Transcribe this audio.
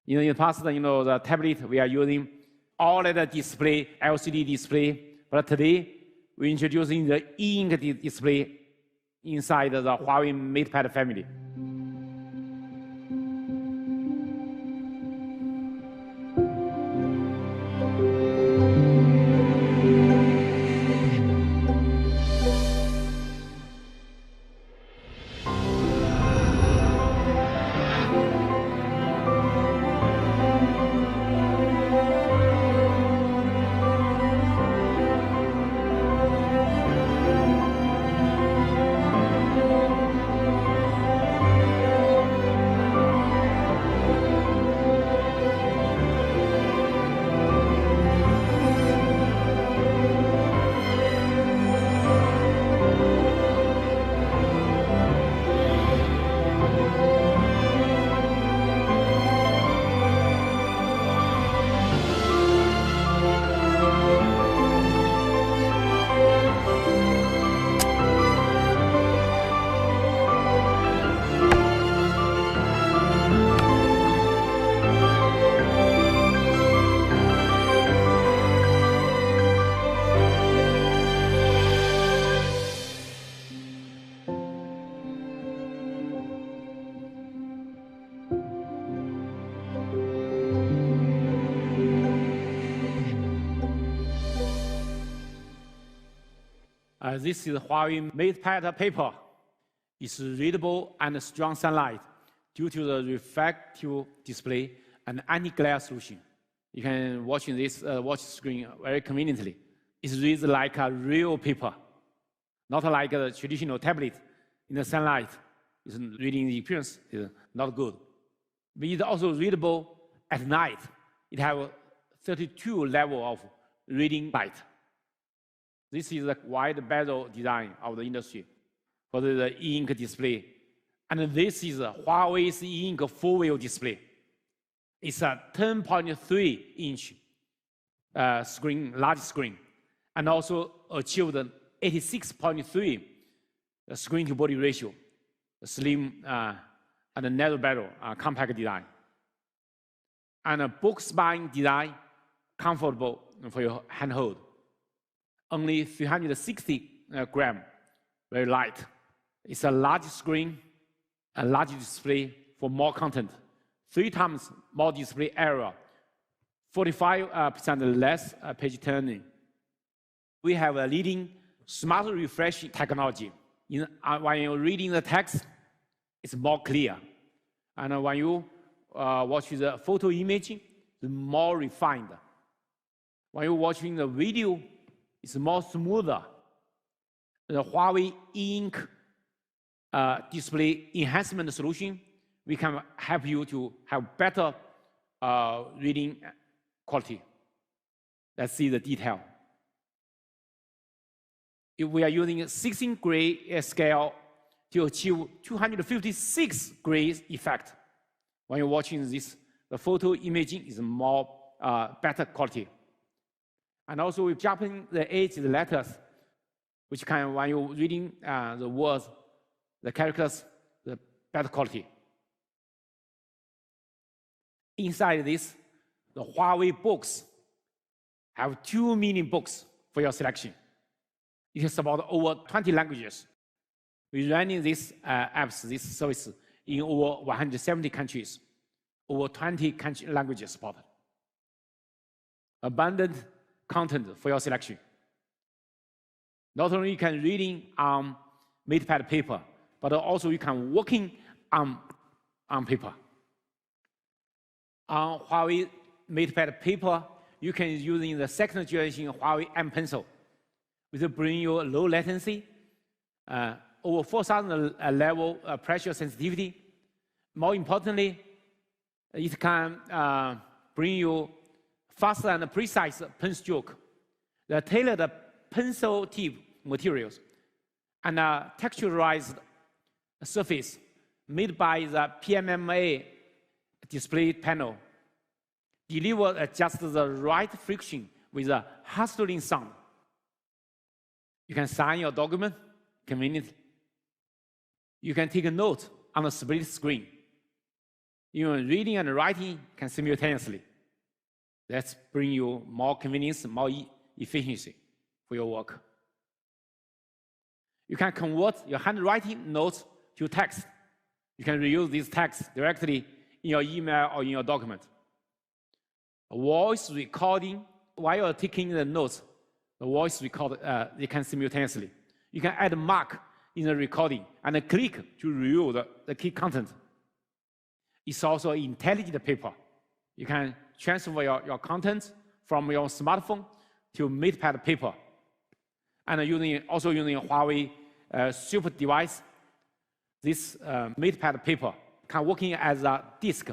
In the past, the tablet, we are using OLED display, LCD display, but today, we're introducing the e-ink display inside the Huawei Matepad family. This is Huawei Matepad paper. It's readable and strong sunlight due to the reflective display and anti-glare solution. You can watch this watch screen very conveniently. It reads like a real paper, not like a traditional tablet in the sunlight. It's reading the appearance is not good. But it's also readable at night. It has 32 level of reading light. This is a wide bezel design of the industry for the e-ink display. And this is Huawei's e-ink full-wheel display. It's a 10.3-inch screen, large screen, and also achieved 86.3 screen-to-body ratio, slim and a narrow bezel, compact design. And a book spine design, comfortable for your handhold. Only 360 grams, very light. It's a large screen, a large display for more content, 3 times more display area, 45% less page turning. We have a leading smart refresh technology. When you're reading the text, it's more clear. And when you watch the photo image, it's more refined. When you're watching the video, it's more smoother. The Huawei e-ink display enhancement solution, we can help you to have better reading quality. Let's see the detail. If we are using a 16-gray scale to achieve 256 gray effect. When you're watching this, the photo imaging is more better quality. And also we're jumping the edge, the letters, which can, when you're reading the words, the characters, the better quality. Inside this, the Huawei books have 2 million books for your selection. It can support over 20 languages. We're running these apps, this service, in over 170 countries, over 20 languages supported. Abundant content for your selection. Not only you can reading on Matepad paper, but also you can working on paper. On Huawei Matepad paper, you can using the 2nd generation Huawei M Pencil, which will bring you low latency, over 4,000 level pressure sensitivity. More importantly, it can bring you faster and precise pen stroke, the tailored pencil tip materials, and a texturized surface made by the PMMA display panel, deliver just the right friction with a hustling sound. You can sign your document conveniently. You can take a note on a split screen. Even reading and writing can simultaneously. That's bring you more convenience, more efficiency for your work. You can convert your handwriting notes to text. You can reuse this text directly in your email or in your document. Voice recording, while you're taking the notes, the voice record, you can simultaneously. You can add a mark in the recording and click to review the key content. It's also intelligent paper. You can transfer your content from your smartphone to Matepad paper. And also using a Huawei super device, this Matepad paper can working as a disk